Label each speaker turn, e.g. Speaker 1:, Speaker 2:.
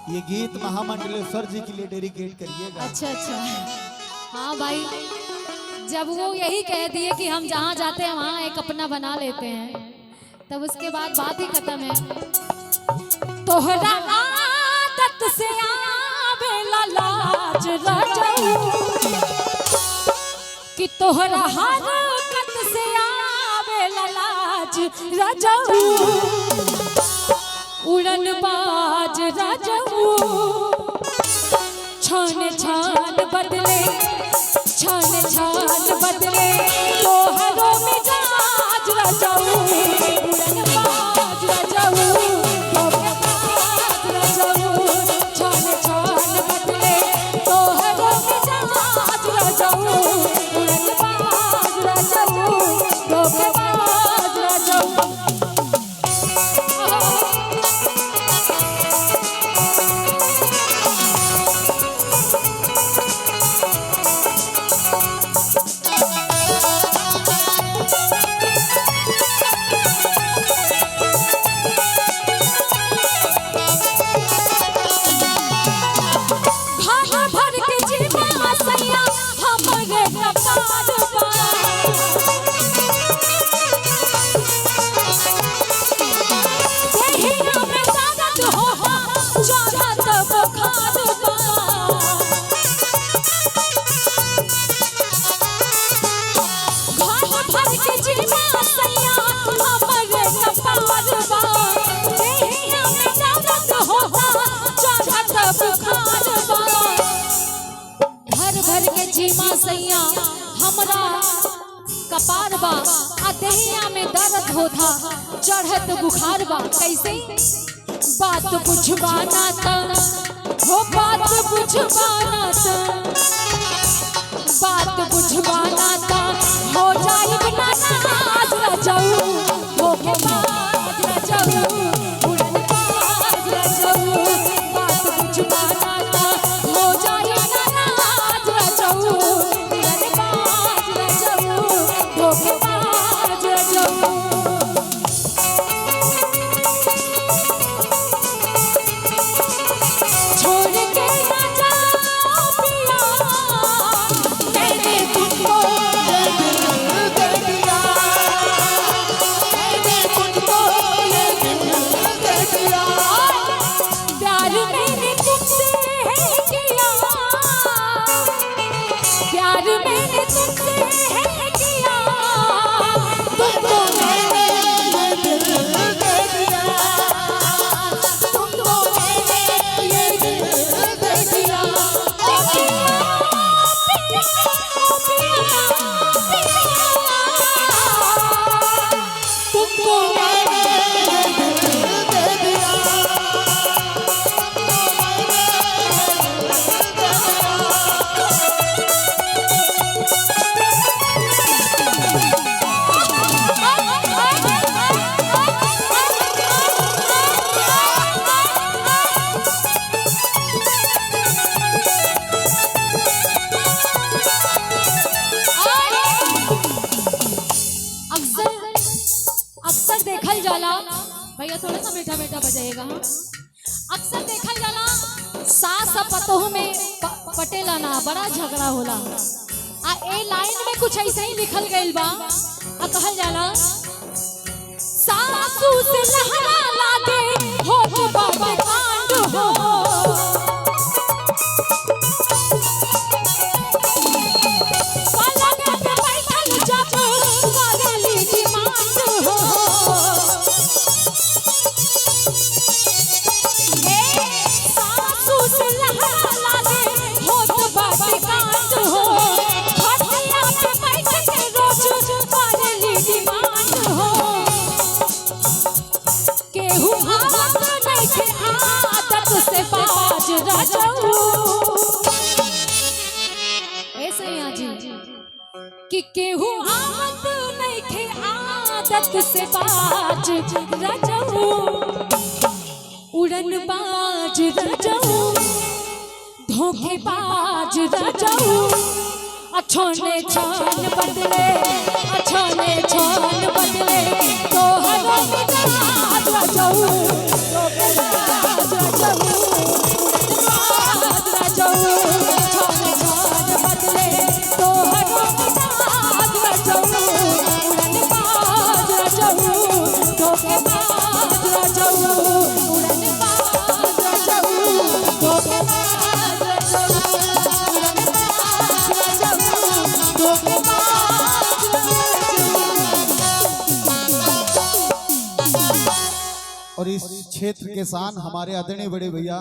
Speaker 1: ये गीत महामंडलेश्वर जी के लिए डेडिकेट करिएगा।
Speaker 2: अच्छा अच्छा, हाँ भाई, जब वो यही कह दिए कि हम जहाँ जाते हैं वहाँ एक अपना बना लेते हैं, तब उसके बाद बात ही खत्म है। तोहरा आदत से आवेला लाज रजऊ, कि तोहरा हरकत से आवेला लाज रजऊ, उड़न बाज रजऊ, छान छान बदले, छान छान बदले तोहरो मिजाज रजऊ, उड़न बाज रजऊ, धोखेबाज रजऊ, छान छान बदले तोहरो मिजाज रजऊ, उड़न बाज रजऊ, धोखेबाज रजऊ। सैया हमरा कपार बा, आ देहिया में दर्द होता, चढ़त बुखार बा। कैसे बात बुझवाना था, हो बात बुझवाना था, बात बुझवाना था, हो जाई बिना नाज रजऊ, धोखेबाज रजऊ, उड़न बाज रजऊ, बात बुझवाना था, हो जाई बिना नाज रजऊ, धोखेबाज रजऊ। छोड़ के ना जाओ पिया, मैंने तुमको ये दिल दे दिया, मैंने तुमको ये दिल दे दिया, प्यार मैंने तुमसे है किया, प्यार मैंने तुमसे है किया, तुमको मैंने ये दिल दे दिया, तुमको मैंने ये दिल दे दिया, ओ पिया, ओ पिया, तुमको मैंने ये दिल दे दिया। अक्सर देखल जाला, भैया थोड़ा सा मीठा मीठा बजाइएगा। हाँ, अक्सर देखल जाला सास और पतोह में पटेला ना बड़ा झगड़ा होला। आ ए लाइन में कुछ ऐसा ही लिखल गइल बा, आ कहल जाला सासू से लहरा लागे हो बाबे कांड हो, पलंग पे बैठल जब करेली डिमांड हो, सासू से लहरा लागे हो बाबे कांड हो, खटिया पे बैठ के रोज करेली डिमांड हो, केहू आवत नहीं के आदत से बाज रजऊ, ऐसे ही जी कि केहू आवत नहीं के आदत से बाज रजऊ, उड़न बाज रजऊ, धोखेबाज रजऊ, अछने छान बदले, अछने छान बदले तोहरो मिजाज रजऊ, धोखेबाज रजऊ। छान छान बदले तोहरो मिजाज रचऊ उड़न बाज रचऊ धोखेबाज रचऊ उड़न बाज रचऊ धोखेबाज रचऊ उड़न बाज रचऊ धोखेबाज रचऊ।
Speaker 1: और इस क्षेत्र के शान हमारे आदरणीय बड़े भैया